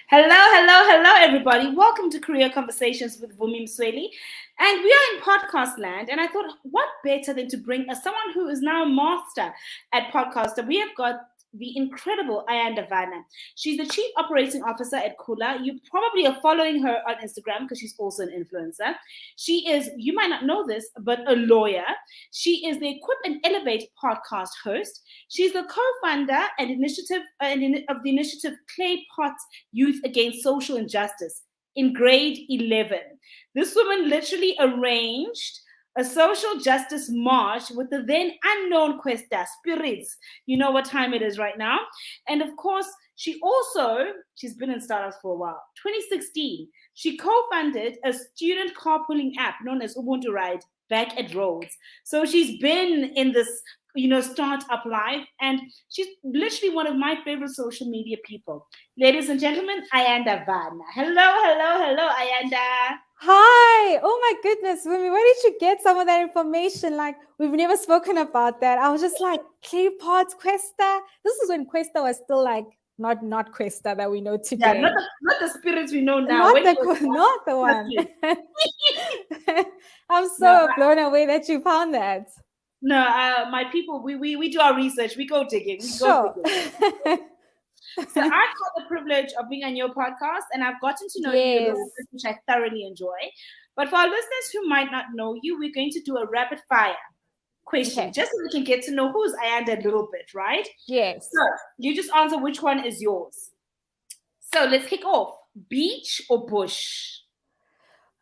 Hello, hello, hello, everybody. Welcome to Career Conversations with Vumi Msweli. And we are in podcast land. And I thought, what better than to bring someone who is now a master at podcaster? We have got the incredible Ayanda Vana. She's the Chief Operating Officer at Kula. You probably are following her on Instagram because she's also an influencer. She is, you might not know this, but a lawyer. She is the Equip and Elevate podcast host. She's the co-founder and of the initiative Clay Pot Youth Against Social Injustice in grade 11. This woman literally arranged a social justice march with the then unknown Cuesta spirits. You know what time it is right now. And of course, she's been in startups for a while. 2016, she co-founded a student carpooling app known as Ubuntu Ride back at Rhodes. So she's been in this startup life, and she's literally one of my favorite social media people. Ladies and gentlemen, Ayanda Vana. Hello, hello, hello, Ayanda. Hi. Oh my goodness, Vumi, where did you get some of that information? Like, we've never spoken about that. I was just like, clay pots, Cuesta. This is when Cuesta was still like not Cuesta that we know today. Yeah, not the spirits we know now. Not the one. I'm so blown away that you found that. No, my people, we do our research. We go digging. Sure. So I've got the privilege of being on your podcast, and I've gotten to know you a little bit, which I thoroughly enjoy. But for our listeners who might not know you, we're going to do a rapid fire question, just so we can get to know who's Ayanda a little bit, right? Yes. So you just answer which one is yours. So let's kick off. Beach or bush?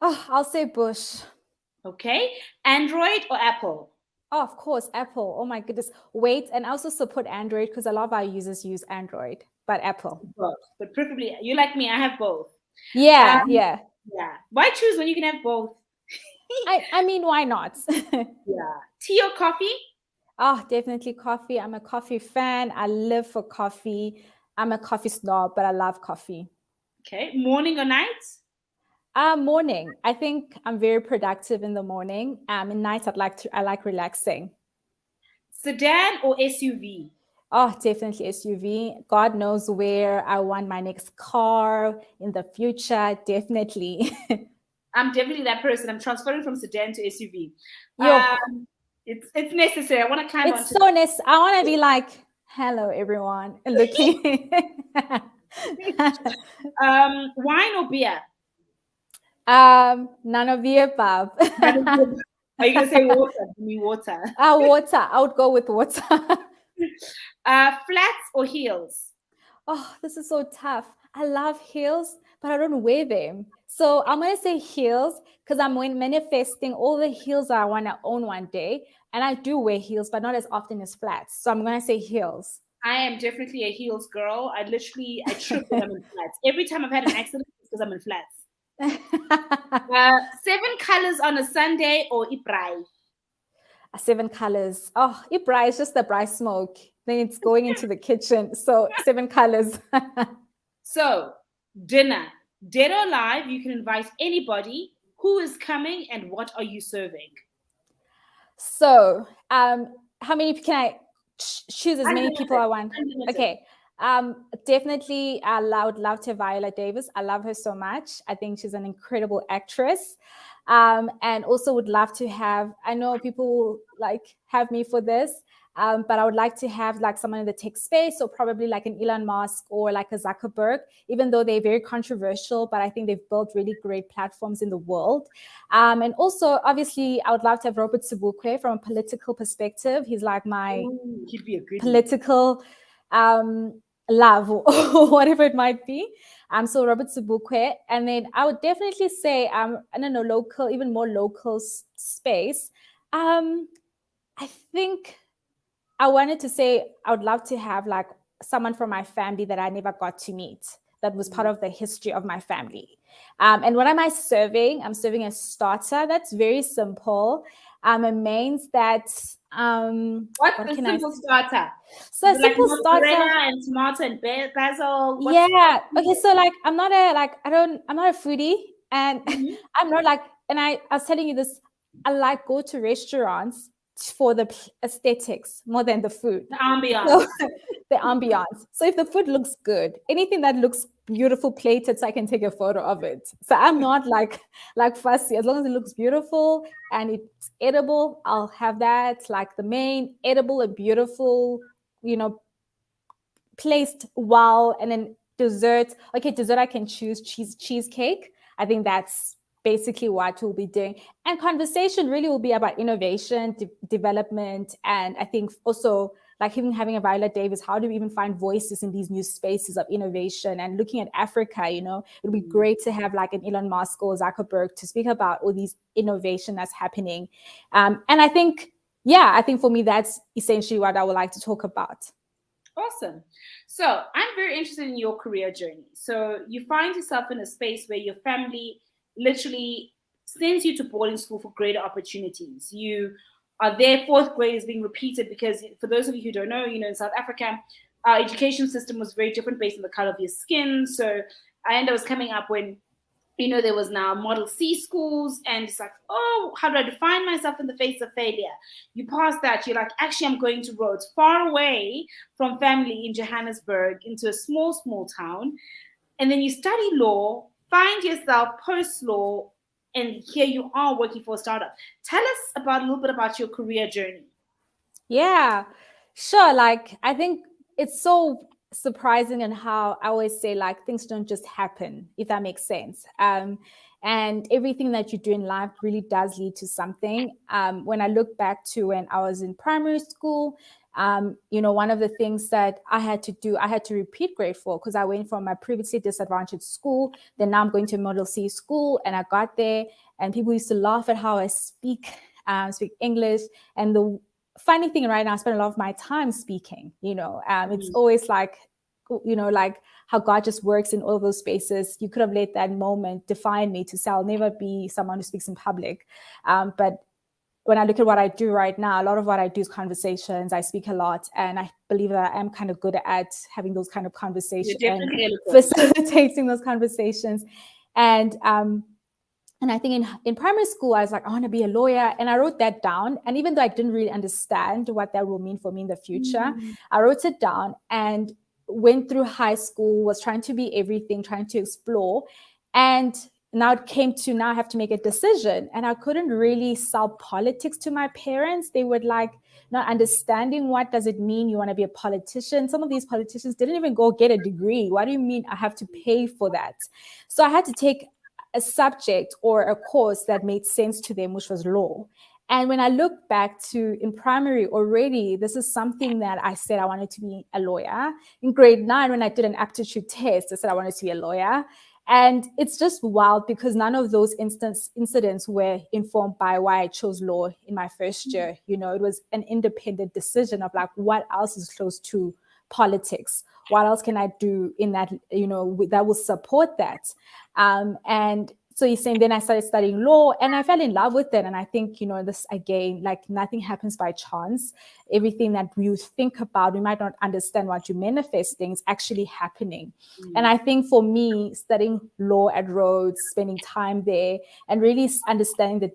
Oh, I'll say bush. Okay. Android or Apple? Oh, of course, Apple. Oh my goodness. Wait, and I also support Android because a lot of our users use Android, but Apple. Both. But preferably, you like me, I have both. Yeah. Why choose when you can have both? I mean, why not? Yeah. Tea or coffee? Oh, definitely coffee. I'm a coffee fan. I live for coffee. I'm a coffee snob, but I love coffee. Okay. Morning or night? Morning. I think I'm very productive in the morning. In night, I like relaxing. Sedan or SUV? Oh, definitely SUV. God knows where I want my next car in the future. Definitely. I'm definitely that person. I'm transferring from sedan to SUV. It's necessary. I want to climb on. It's so necessary. I want to be like, hello, everyone. Looking. Wine or beer? None of the above. Are you gonna say water? Give me water. Water. I would go with water. Flats or heels? Oh, this is so tough. I love heels, but I don't wear them. So I'm gonna say heels because I'm manifesting all the heels I want to own one day, and I do wear heels, but not as often as flats. So I'm gonna say heels. I am definitely a heels girl. I trip when I'm in flats. Every time I've had an accident, it's because I'm in flats. 7 colors on a Sunday or Ibrai? 7 colors. Oh, Ibrai is just the bright smoke. Then it's going into the kitchen. So 7 colors. So dinner, dead or alive, you can invite anybody. Who is coming and what are you serving? So how many can I choose as many people I want? Okay. Definitely, I would love to Viola Davis. I love her so much. I think she's an incredible actress. And also would love to have, I know people will like have me for this, but I would like to have like someone in the tech space, so probably like an Elon Musk or like a Zuckerberg, even though they're very controversial, but I think they've built really great platforms in the world. And also, obviously, I would love to have Robert Sobukwe from a political perspective. He's like my political love or whatever it might be. So Robert Sobukwe. And then I would definitely say, I don't know, local, even more local space. I think I wanted to say I would love to have like someone from my family that I never got to meet, that was part of the history of my family. And what am I serving? I'm serving a starter that's very simple. A mains that what's a simple starter? So a simple starter and tomato and basil. Okay. So like I'm not a foodie, and I'm not like, and I was telling you this, I like go to restaurants for the aesthetics more than the food. The ambiance. So, the ambiance. So if the food looks good, anything that looks beautiful plated so I can take a photo of it. So I'm not like fussy. As long as it looks beautiful and it's edible, I'll have that. Like the main edible and beautiful, placed well. And then dessert. Okay, dessert I can choose cheesecake. I think that's basically what we'll be doing. And conversation really will be about innovation, development, and I think also like even having a Viola Davis, how do we even find voices in these new spaces of innovation? And looking at Africa, it'd be great to have like an Elon Musk or Zuckerberg to speak about all these innovation that's happening. And I think for me, that's essentially what I would like to talk about. Awesome. So I'm very interested in your career journey. So you find yourself in a space where your family literally sends you to boarding school for greater opportunities. You are there, fourth grade is being repeated because for those of you who don't know, in South Africa, our education system was very different based on the color of your skin. So Ayanda was coming up when there was now Model C schools, and it's like, oh, how do I define myself in the face of failure? You pass that, you're like, actually, I'm going to Rhodes, far away from family in Johannesburg, into a small, small town. And then you study law, find yourself post-law, and here you are working for a startup. Tell us a little bit about your career journey. Yeah, sure. Like, I think it's so surprising in how I always say, like, things don't just happen, if that makes sense. And everything that you do in life really does lead to something. When I look back to when I was in primary school, one of the things that I had to do, I had to repeat grade 4 because I went from a previously disadvantaged school. Then now I'm going to Model C school, and I got there, and people used to laugh at how I speak English. And the funny thing right now, I spend a lot of my time speaking, it's always like, like how God just works in all those spaces. You could have let that moment define me to say I'll never be someone who speaks in public. But when I look at what I do right now, a lot of what I do is conversations. I speak a lot, and I believe that I am kind of good at having those kind of conversations and facilitating those conversations. And I think in primary school, I was like, I want to be a lawyer. And I wrote that down. And even though I didn't really understand what that will mean for me in the future, I wrote it down and went through high school, was trying to be everything, trying to explore. And now it came to now I have to make a decision. And I couldn't really sell politics to my parents. They would like not understanding what does it mean you want to be a politician. Some of these politicians didn't even go get a degree. What do you mean I have to pay for that? So I had to take a subject or a course that made sense to them, which was law. And when I look back to in primary already, this is something that I said I wanted to be a lawyer. In grade 9, when I did an aptitude test, I said I wanted to be a lawyer. And it's just wild because none of those incidents were informed by why I chose law in my first year. It was an independent decision of like, what else is close to politics? What else can I do in that, that will support that? And so you're saying then I started studying law and I fell in love with it. And I think, this again, like nothing happens by chance. Everything that you think about, you might not understand what you manifest things actually happening. And I think for me, studying law at Rhodes, spending time there and really understanding the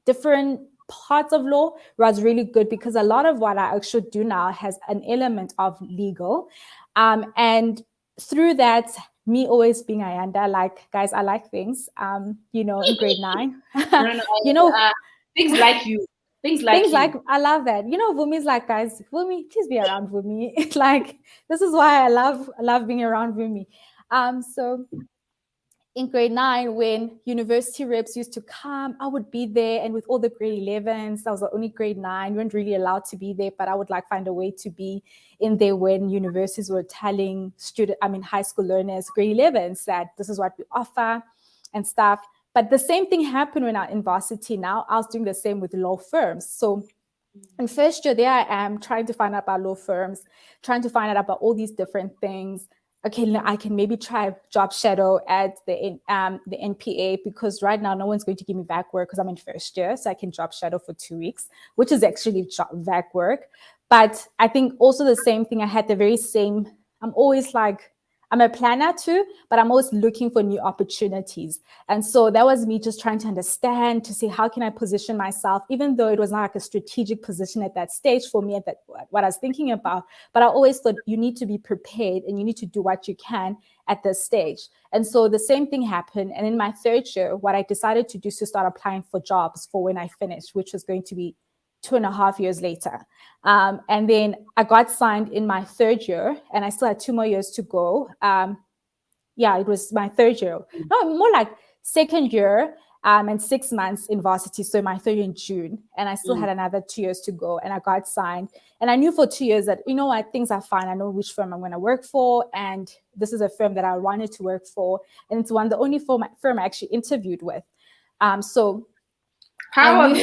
different parts of law was really good because a lot of what I actually do now has an element of legal. And through that, me always being Ayanda, like, guys, I like things, in grade 9. Things like you. Things like I love that. Vumi's like, guys, Vumi, please be around Vumi. It's like, this is why I love being around Vumi. So in grade 9, when university reps used to come, I would be there. And with all the grade 11s, I was the only grade 9. We weren't really allowed to be there, but I would find a way to be in there when universities were telling high school learners, grade 11s, that this is what we offer and stuff. But the same thing happened when I was in varsity now. I was doing the same with law firms. So in first year, there I am trying to find out about law firms, trying to find out about all these different things. Okay, I can maybe try job shadow at the NPA because right now no one's going to give me back work because I'm in first year. So I can job shadow for 2 weeks, which is actually back work. But I think also the same thing, I had the very same, I'm always like, I'm a planner too, but I'm always looking for new opportunities. And so that was me just trying to understand, to see how can I position myself, even though it was not like a strategic position at that stage for me, at that what I was thinking about. But I always thought you need to be prepared and you need to do what you can at this stage. And so the same thing happened. And in my third year, what I decided to do is to start applying for jobs for when I finished, which was going to be 2.5 years later. And then I got signed in my third year, and I still had 2 more years to go. It was my third year. No, more like second year, and 6 months in varsity. So my third year in June, and I still had another 2 years to go, and I got signed. And I knew for 2 years that, you know what, things are fine. I know which firm I'm going to work for, and this is a firm that I wanted to work for, and it's the only firm I actually interviewed with. So Power of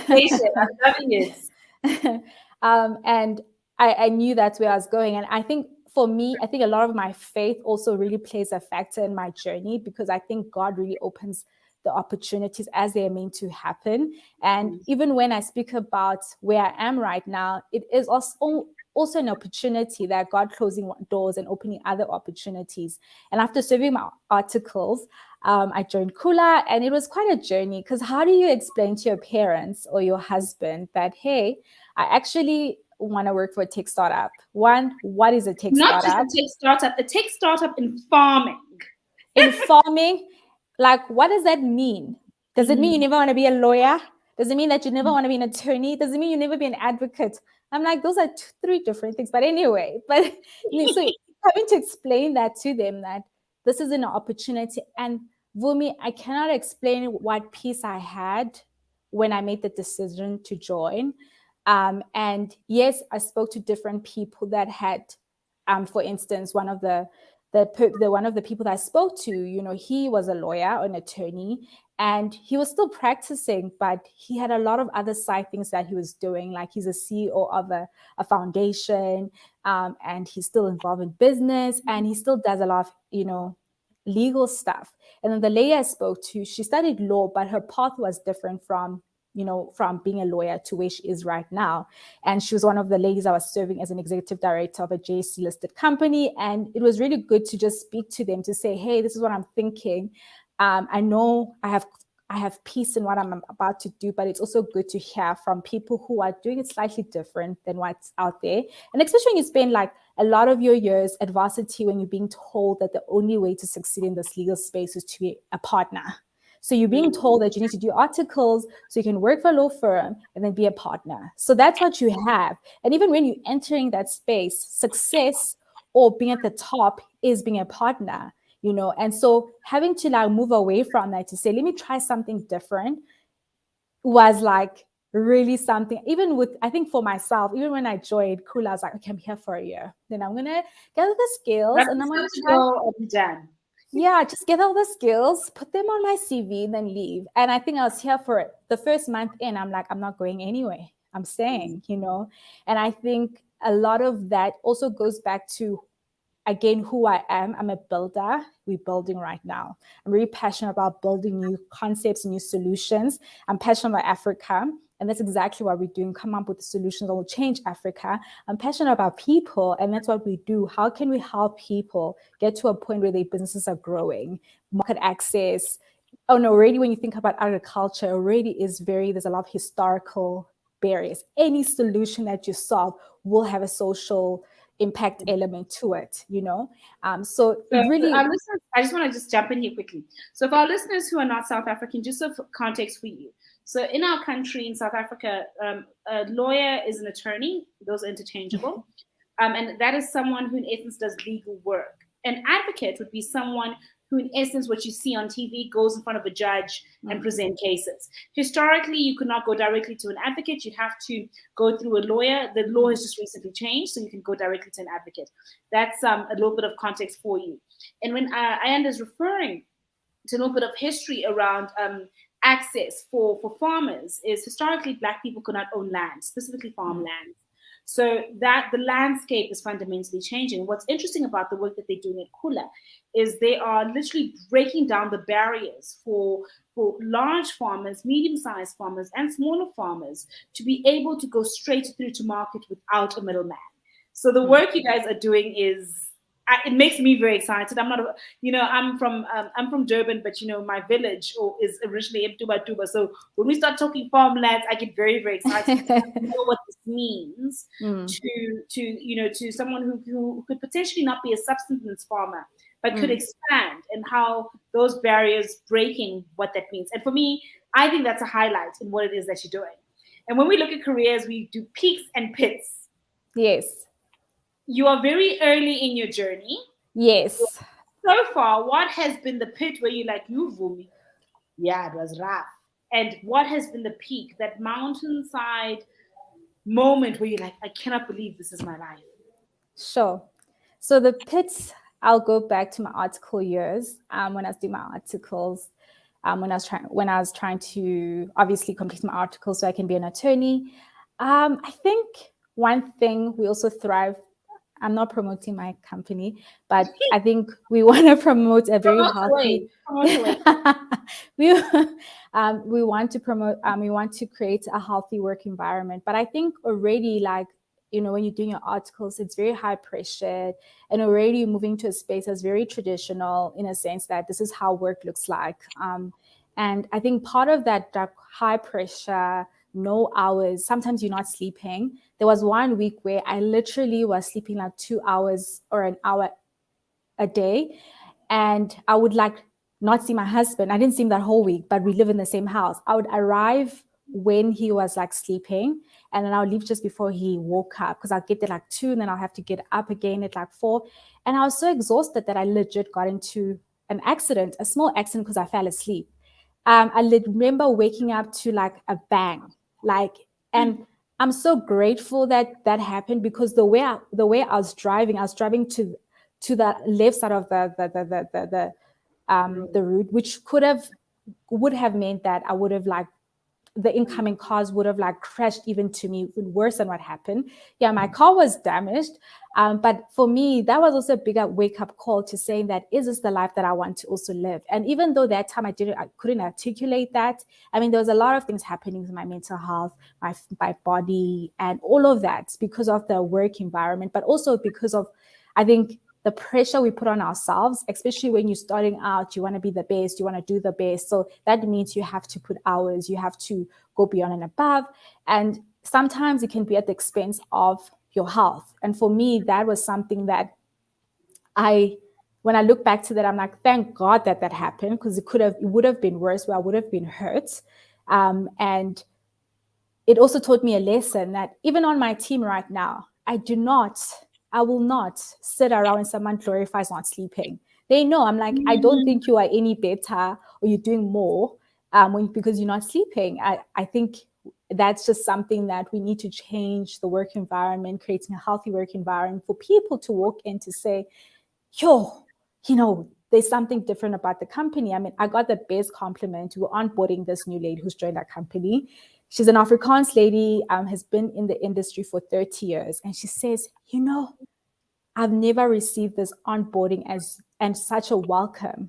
communication. I'm loving it. And I knew that's where I was going. And I think for me, I think a lot of my faith also really plays a factor in my journey, because I think God really opens the opportunities as they are meant to happen. And even when I speak about where I am right now, it is also an opportunity that God closing doors and opening other opportunities. And after serving my articles, I joined Kula, and it was quite a journey, because how do you explain to your parents or your husband that, hey, I actually want to work for a tech startup? One, what is a tech Not startup? just a tech startup in farming. In farming, like, what does that mean? Does it mean you never want to be a lawyer? Does it mean that you never want to be an attorney? Does it mean you never be an advocate? I'm like, those are 3 different things. But anyway, so having to explain that to them, that this is an opportunity. And Vumi, I cannot explain what peace I had when I made the decision to join. And yes, I spoke to different people that had, for instance, one of the people that I spoke to, you know, he was a lawyer, an attorney, and he was still practicing, but he had a lot of other side things that he was doing. Like, he's a CEO of a foundation, and he's still involved in business, and he still does a lot of, you know, legal stuff. And then the lady I spoke to, she studied law, but her path was different from being a lawyer to where she is right now. And she was one of the ladies I was serving as an executive director of a JSE listed company. And it was really good to just speak to them, to say, hey, this is what I'm thinking. I know I have peace in what I'm about to do, but it's also good to hear from people who are doing it slightly different than what's out there. And especially when you spend like a lot of your years at varsity, when you're being told that the only way to succeed in this legal space is to be a partner. So you're being told that you need to do articles so you can work for a law firm and then be a partner. So that's what you have. And even when you're entering that space, success or being at the top is being a partner, you know. And so having to like move away from that to say, let me try something different, was like really something. Even with, I think for myself, even when I joined Kula, I was like, okay, I'm here for a year. Then I'm going to gather the skills and I'm going to go and done. Yeah, just get all the skills, put them on my CV, then leave. And I think I was here for it. The first month in, I'm like, I'm not going anyway. I'm staying, you know. And I think a lot of that also goes back to, again, who I am. I'm a builder. We're building right now. I'm really passionate about building new concepts, new solutions. I'm passionate about Africa. And that's exactly what we're doing. Come up with solutions that will change Africa. I'm passionate about people, and that's what we do. How can we help people get to a point where their businesses are growing, market access? Oh no, already when you think about agriculture, there's a lot of historical barriers. Any solution that you solve will have a social impact element to it, you know. So really, our listeners, I just want to jump in here quickly. So for our listeners who are not South African, just for context for you. So in our country, in South Africa, a lawyer is an attorney. Those are interchangeable. And that is someone who in essence does legal work. An advocate would be someone who in essence, what you see on TV, goes in front of a judge and present cases. Historically, you could not go directly to an advocate. You'd have to go through a lawyer. The law has just recently changed, so you can go directly to an advocate. That's a little bit of context for you. And when Ayanda is referring to a little bit of history around access for farmers, is historically Black people could not own land, specifically farmland. So that the landscape is fundamentally changing. What's interesting about the work that they're doing at Kula is they are literally breaking down the barriers for large farmers, medium-sized farmers, and smaller farmers to be able to go straight through to market without a middleman. So the work you guys are doing is it makes me very excited. I'm not, I'm from Durban, but my village is originally in Tuba. So when we start talking farmlands, I get very, very excited. I know what this means to someone who could potentially not be a subsistence farmer, but could expand, and how those barriers breaking, what that means. And for me, I think that's a highlight in what it is that you're doing. And when we look at careers, we do peaks and pits. Yes. You are very early in your journey. Yes. So far, what has been the pit where you're like, you Vumi? Yeah, it was rough. And what has been the peak, that mountainside moment where you're like, I cannot believe this is my life? Sure. So the pits, I'll go back to my article years when I was doing my articles, when I was trying to obviously complete my articles so I can be an attorney. I think one thing we also thrive. I'm not promoting my company, but I think we want to promote a very healthy. We want to promote. We want to create a healthy work environment. But I think already, like, when you're doing your articles, it's very high pressured, and already moving to a space that's very traditional in a sense that this is how work looks like. And I think part of that high pressure, no hours, sometimes you're not sleeping. There was 1 week where I literally was sleeping like 2 hours or an hour a day. And I would like not see my husband. I didn't see him that whole week, but we live in the same house. I would arrive when he was like sleeping, and then I'll leave just before he woke up, because I'll get there like 2, and then I'll have to get up again at like 4. And I was so exhausted that I legit got into an accident, a small accident, because I fell asleep. I remember waking up to like a bang, and I'm so grateful that that happened, because the way I was driving to the left side of the route, which would have meant that I would have like the incoming cars would have like crashed even to me, even worse than what happened. Yeah, my car was damaged. But for me, that was also a bigger wake-up call to saying that, is this the life that I want to also live? And even though that time I couldn't articulate that, I mean, there was a lot of things happening with my mental health, my body, and all of that because of the work environment, but also because of, I think, the pressure we put on ourselves, especially when you're starting out, you want to be the best, you want to do the best. So that means you have to put hours, you have to go beyond and above. And sometimes it can be at the expense of your health. And for me, that was something that when I look back to that, I'm like, thank God that happened, because it would have been worse, where I would have been hurt. And it also taught me a lesson that even on my team right now, I will not sit around when someone glorifies not sleeping. They know I'm like, I don't think you are any better or you're doing more because you're not sleeping. I think that's just something that we need to change, the work environment, creating a healthy work environment for people to walk in to say, yo, there's something different about the company. I mean, I got the best compliment. We were onboarding this new lady who's joined our company. She's an Afrikaans lady, has been in the industry for 30 years. And she says, I've never received this onboarding and such a welcome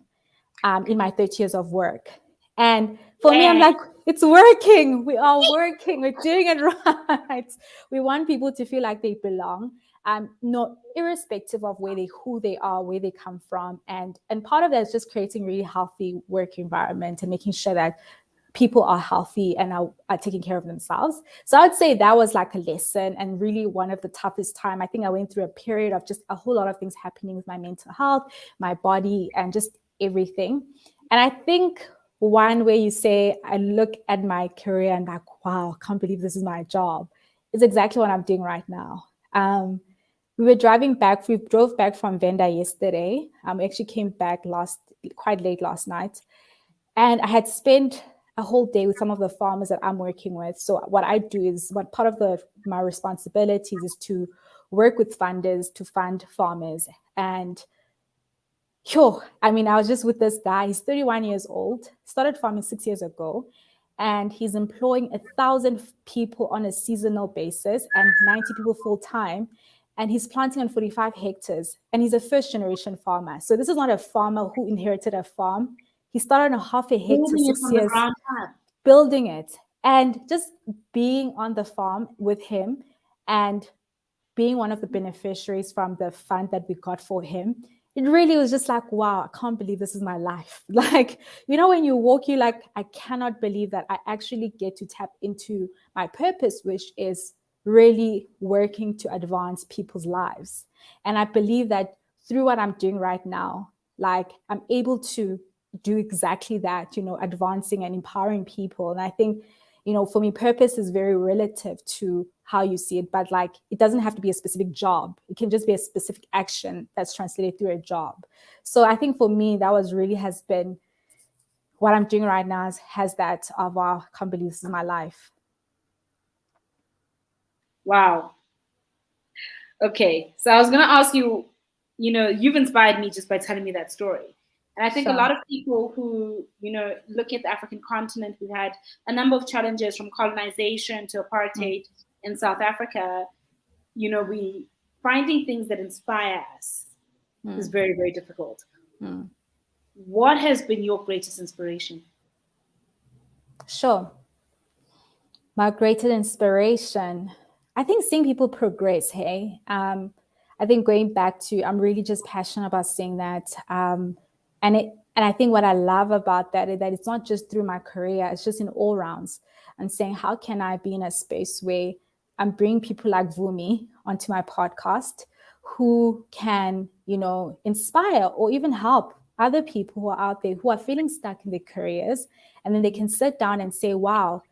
in my 30 years of work. And for me, I'm like, it's working. We are working. We're doing it right. We want people to feel like they belong, not irrespective of who they are, where they come from. And part of that is just creating really healthy work environment and making sure that people are healthy and are taking care of themselves. So I would say that was like a lesson, and really one of the toughest time. I think I went through a period of just a whole lot of things happening with my mental health, my body, and just everything. And I think one way you say, I look at my career and like, wow, I can't believe this is my job, is exactly what I'm doing right now. We drove back from Venda yesterday. We actually came back quite late last night. And I had spent a whole day with some of the farmers that I'm working with. So what I do is, part of my responsibilities is to work with funders to fund farmers. And I was just with this guy. He's 31 years old, started farming 6 years ago, and he's employing 1,000 people on a seasonal basis and 90 people full time. And he's planting on 45 hectares, and he's a first generation farmer. So this is not a farmer who inherited a farm. He started on half a hectare, 6 years, building it, and just being on the farm with him and being one of the beneficiaries from the fund that we got for him, it really was just like, wow, I can't believe this is my life. Like, you know, when you walk, you're like, I cannot believe that I actually get to tap into my purpose, which is really working to advance people's lives. And I believe that through what I'm doing right now, like I'm able to do exactly that, you know, advancing and empowering people. And I think, you know, for me, purpose is very relative to how you see it, but like it doesn't have to be a specific job. It can just be a specific action that's translated through a job. So I think for me, that was really has been what I'm doing right now has that of, wow, I can't believe this is my life. Wow. Okay. So I was going to ask you, you know, you've inspired me just by telling me that story. And I think a lot of people who, you know, look at the African continent, we've had a number of challenges from colonization to apartheid in South Africa. You know, we finding things that inspire us is very, very difficult. What has been your greatest inspiration? Sure. My greatest inspiration, I think seeing people progress, hey? I think going back to, I'm really just passionate about seeing that. And I think what I love about that is that it's not just through my career, it's just in all rounds. And saying, how can I be in a space where I'm bringing people like Vumi onto my podcast who can, you know, inspire or even help other people who are out there who are feeling stuck in their careers. And then they can sit down and say, wow,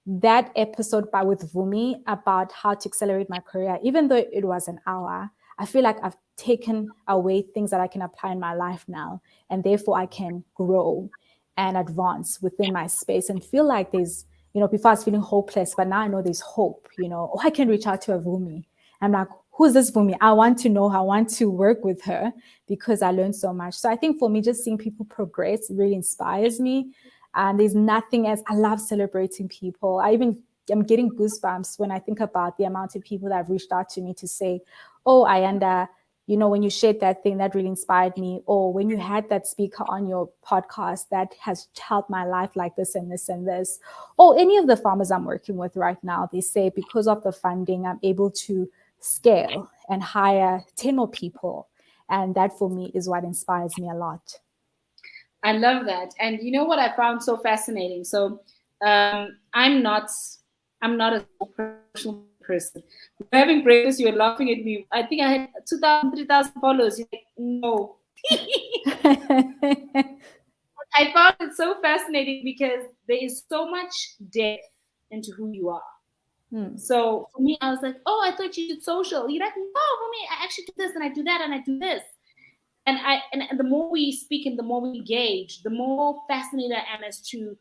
that episode with Vumi about how to accelerate my career, even though it was an hour, I feel like I've taken away things that I can apply in my life now. And therefore I can grow and advance within my space and feel like there's, you know, before I was feeling hopeless, but now I know there's hope, you know, or I can reach out to a Vumi. I'm like, who's this Vumi? I want to know, I want to work with her because I learned so much. So I think for me, just seeing people progress really inspires me. And there's nothing else. I love celebrating people. I'm getting goosebumps when I think about the amount of people that have reached out to me to say, oh, Ayanda, you know, when you shared that thing, that really inspired me. Or when you had that speaker on your podcast, that has helped my life like this and this and this. Or any of the farmers I'm working with right now, they say because of the funding, I'm able to scale and hire 10 more people. And that for me is what inspires me a lot. I love that. And you know what I found so fascinating? So I'm not a professional person. We're having breakfast, you're laughing at me. I think I had 2,000, 3,000 followers. You're like, no. I found it so fascinating because there is so much depth into who you are. So for me, I was like, oh, I thought you did social. You're like, no, for me, I actually do this and I do that and I do this. And the more we speak and the more we engage, the more fascinated I am as to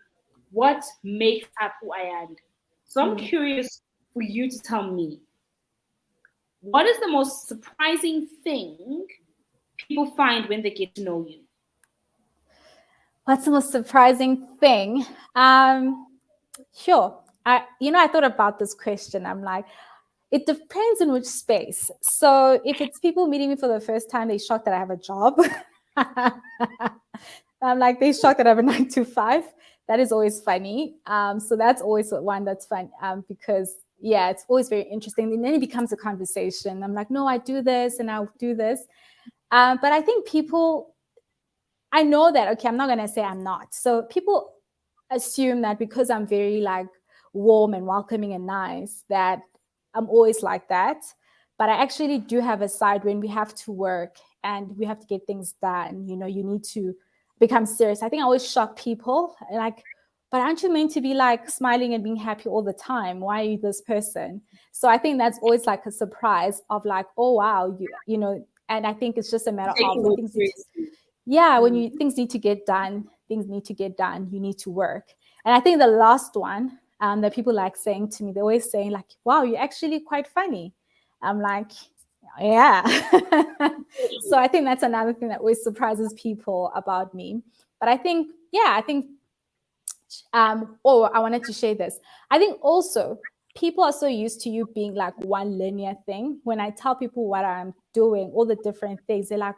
what makes up who I am. So I'm curious for you to tell me, what is the most surprising thing people find when they get to know you? What's the most surprising thing? Sure. I thought about this question. I'm like, it depends on which space. So if it's people meeting me for the first time, they're shocked that I have a job. I'm like, they're shocked that I have a 9 to 5. That is always funny. So that's always one that's fun because, yeah, it's always very interesting. And then it becomes a conversation. I'm like, no, I do this and I'll do this. But I think I know that, okay, I'm not going to say I'm not. So people assume that because I'm very like warm and welcoming and nice, that I'm always like that. But I actually do have a side when we have to work and we have to get things done. You know, you need to become serious. I think I always shock people like, but aren't you meant to be like smiling and being happy all the time? Why are you this person? So I think that's always like a surprise of like, oh, wow, you know, and I think it's just a matter of when things when things need to get done, things need to get done. You need to work. And I think the last one that people like saying to me, they're always saying like, wow, you're actually quite funny. I'm like, yeah. So I think that's another thing that always surprises people about me. But I think, I wanted to share this. I think also people are so used to you being like one linear thing. When I tell people what I'm doing, all the different things, they're like,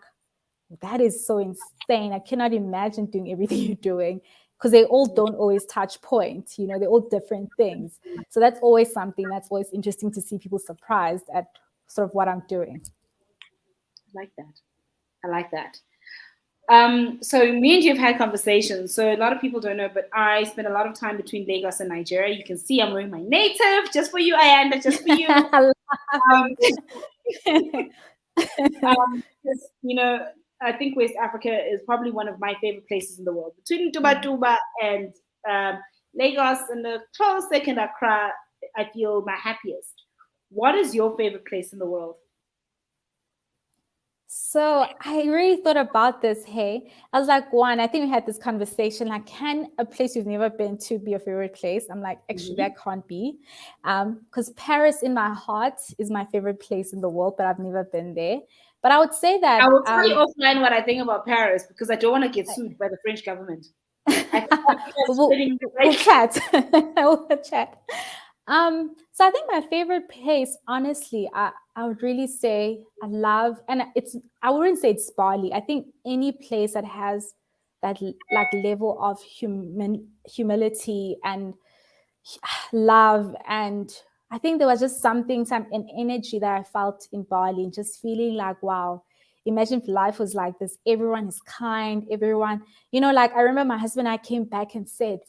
that is so insane. I cannot imagine doing everything you're doing because they all don't always touch point. You know, they're all different things. So that's always something that's always interesting to see people surprised at sort of what I'm doing. I like that. I like that. So me and you have had conversations. So a lot of people don't know, but I spend a lot of time between Lagos and Nigeria. You can see I'm wearing my native, just for you, Ayanda, just for you. Um, you know, I think West Africa is probably one of my favorite places in the world. Between Tuba and Lagos and the close second Accra, I feel my happiest. What is your favorite place in the world? So I really thought about this. Hey, I was like, one, I think we had this conversation. Like, can a place you've never been to be your favorite place? I'm like, actually, that can't be. Because Paris in my heart is my favorite place in the world, but I've never been there. But I would say that I will tell you offline what I think about Paris because I don't want to get sued by the French government. We'll chat. We'll chat. So I think my favorite place, honestly, I would really say I love, and I wouldn't say it's Bali. I think any place that has that like level of humility and love, and I think there was just an energy that I felt in Bali, just feeling like, wow, imagine if life was like this. Everyone is kind, everyone, like I remember my husband and I came back and said,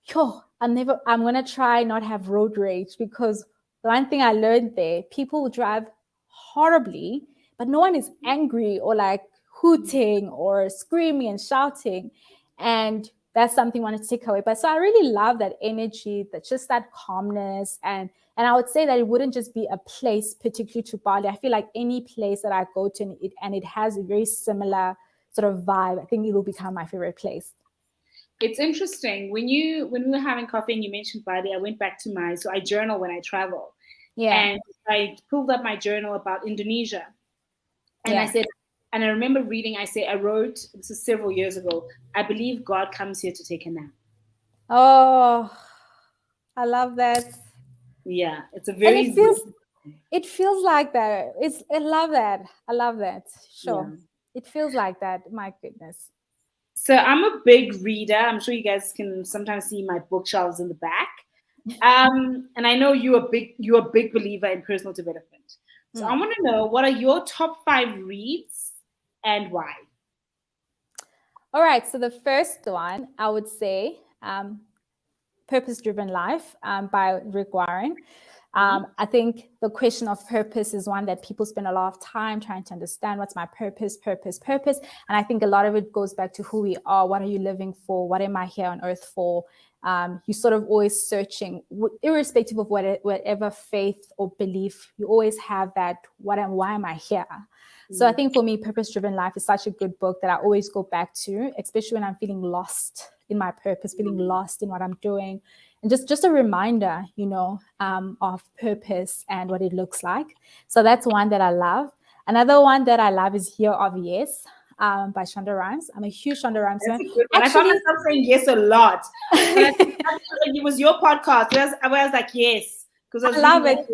yo, I'm going to try not have road rage, because the one thing I learned there, people will drive horribly, but no one is angry or like hooting or screaming and shouting. And that's something I wanted to take away. But so I really love that energy, that calmness. And I would say that it wouldn't just be a place particularly to Bali. I feel like any place that I go to and it has a very similar sort of vibe, I think it will become my favorite place. It's interesting when we were having coffee and you mentioned Bali. I went back to I journal when I travel, and I pulled up my journal about Indonesia, and I said, and I remember reading. I wrote, this is several years ago, I believe God comes here to take a nap. Oh, I love that. Yeah, it's a very. And it feels like that. I love that. I love that. Sure, It feels like that. My goodness. So I'm a big reader. I'm sure you guys can sometimes see my bookshelves in the back. And I know you're a big believer in personal development. So I want to know, what are your top 5 reads and why? All right. So the first one, I would say, Purpose Driven Life by Rick Warren. I think the question of purpose is one that people spend a lot of time trying to understand. What's my purpose? And I think a lot of it goes back to who we are. What are you living for? What am I here on earth for? You sort of always searching, irrespective of whatever faith or belief, you always have that, why am I here? So I think for me, Purpose Driven Life is such a good book that I always go back to, especially when I'm feeling lost in my purpose, feeling lost in what I'm doing. And just a reminder, of purpose and what it looks like. So that's one that I love. Another one that I love is Year of Yes by Shonda Rhimes. I'm a huge Shonda Rhimes fan. I found myself saying yes a lot. It was your podcast. I was like, yes. Because I love it.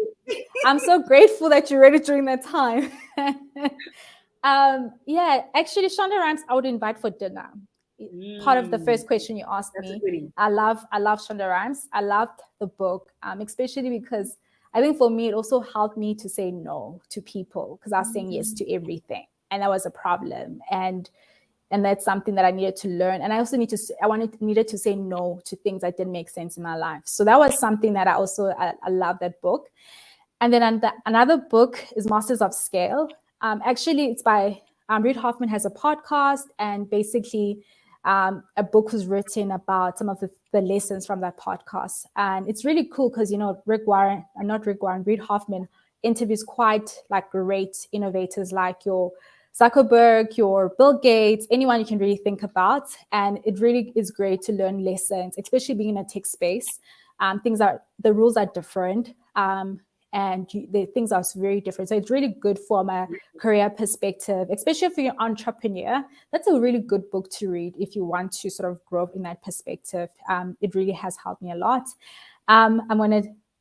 I'm so grateful that you read it during that time. Actually, Shonda Rhimes, I would invite for dinner. Part of the first question you asked me. I love Shonda Rhimes. I loved the book, especially because I think for me, it also helped me to say no to people, because I was saying yes to everything. And that was a problem. And that's something that I needed to learn. And I also needed to say no to things that didn't make sense in my life. So that was something that I love that book. And then another book is Masters of Scale. Actually, it's by Reid Hoffman has a podcast, and basically a book was written about some of the lessons from that podcast. And it's really cool because, Reid Hoffman interviews quite like great innovators like your Zuckerberg, your Bill Gates, anyone you can really think about. And it really is great to learn lessons, especially being in a tech space. The rules are different. And the things are very different. So it's really good from a career perspective, especially if you're an entrepreneur. That's a really good book to read if you want to sort of grow in that perspective. It really has helped me a lot. I'm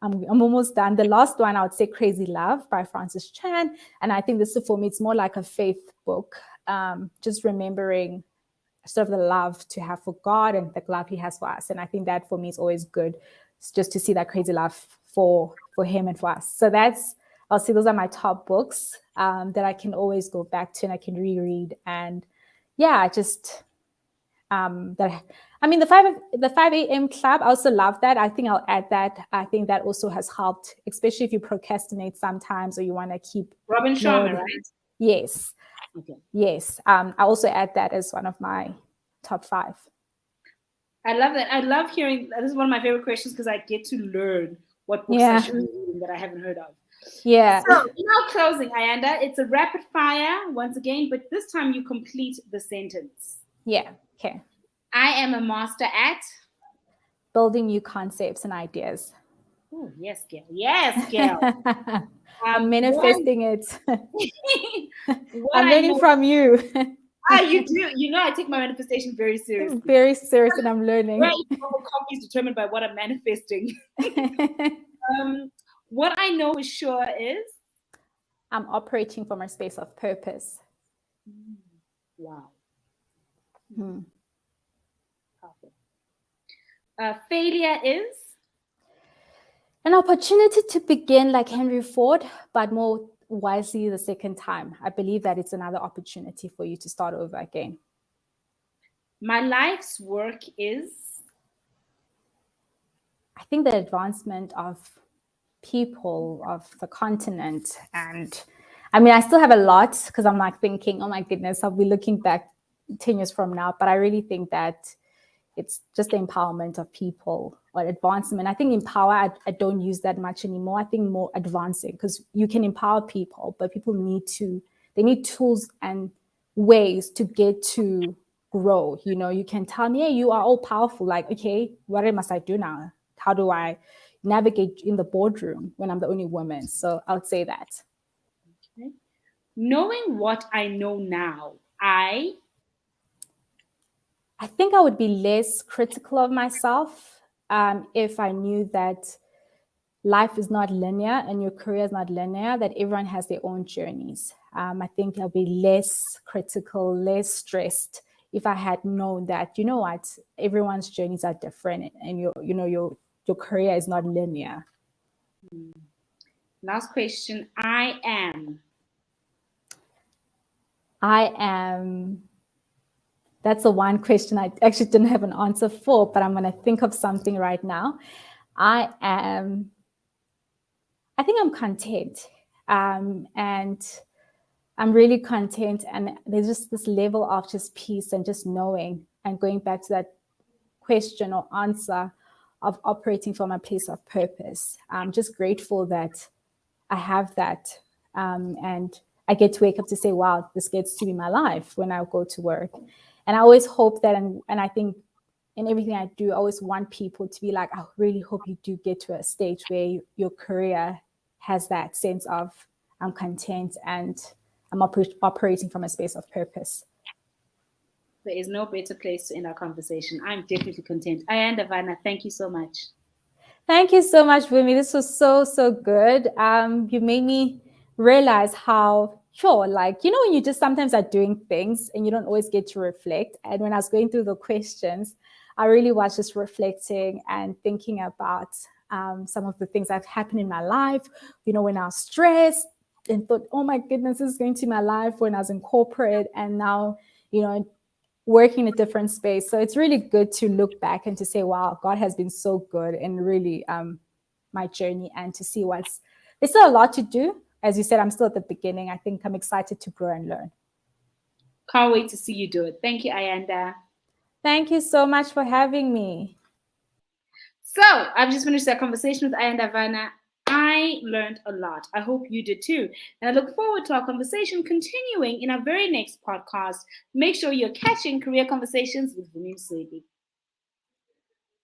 almost done. The last one, I would say Crazy Love by Francis Chan. And I think this, for me, it's more like a faith book, just remembering sort of the love to have for God and the love he has for us. And I think that for me is always good, just to see that crazy love for him and for us. So that's I'll say those are my top books that I can always go back to and I can reread. And yeah, just that. I mean, the 5 a.m. club, I also love that. I think I'll add that. I think that also has helped, especially if you procrastinate sometimes or you want to keep. Robin Sharma, right? Yes. Okay. Yes. I also add that as one of my top 5. I love that. I love hearing. This is one of my favorite questions because I get to learn what books I should be reading that I haven't heard of. Yeah. So, in our closing, Ayanda, it's a rapid fire once again, but this time you complete the sentence. Yeah. Okay. I am a master at building new concepts and ideas. Oh, yes, Gail. Yes, Gail. I'm manifesting it. I'm learning from you. You do. You know, I take my manifestation very seriously. Very serious, and I'm learning. Where I eat coffee is determined by what I'm manifesting. What I know for sure is I'm operating from a space of purpose. Wow. Failure is an opportunity to begin like Henry Ford, but more wisely the second time. I believe that it's another opportunity for you to start over again. My life's work is, I think, the advancement of people, of the continent. And I mean, I still have a lot because I'm like thinking, oh my goodness, I'll be looking back 10 years from now. But I really think that it's just the empowerment of people or advancement. I think empower, I don't use that much anymore. I think more advancing, because you can empower people, but people they need tools and ways to get to grow. You know, you can tell me, hey, you are all powerful. Like, okay, what must I do now? How do I navigate in the boardroom when I'm the only woman? So I would say that. Okay. Knowing what I know now, I think I would be less critical of myself if I knew that life is not linear and your career is not linear, that everyone has their own journeys. I think I'll be less critical, less stressed if I had known that, you know what, everyone's journeys are different and your career is not linear. Last question. I am. That's the one question I actually didn't have an answer for, but I'm going to think of something right now. I think I'm content. And I'm really content. And there's just this level of just peace and just knowing, and going back to that question or answer of operating from a place of purpose. I'm just grateful that I have that. And I get to wake up to say, wow, this gets to be my life when I go to work. And I always hope that, and I think in everything I do, I always want people to be like, I really hope you do get to a stage where your career has that sense of, I'm content and I'm operating from a space of purpose. There is no better place to end our conversation. I'm definitely content. Ayanda Vana, thank you so much. Thank you so much, Vumi. This was so, so good. You made me realize how, like, you know, when you just sometimes are doing things and you don't always get to reflect. And when I was going through the questions, I really was just reflecting and thinking about some of the things that have happened in my life, you know, when I was stressed and thought, oh my goodness, this is going to be my life when I was in corporate, and now, you know, working in a different space. So it's really good to look back and to say, wow, God has been so good in really my journey, and to see there's still a lot to do. As you said, I'm still at the beginning. I think I'm excited to grow and learn. Can't wait to see you do it. Thank you, Ayanda. Thank you so much for having me. So I've just finished that conversation with Ayanda Vana. I learned a lot. I hope you did too. And I look forward to our conversation continuing in our very next podcast. Make sure you're catching Career Conversations with Vumi Msweli.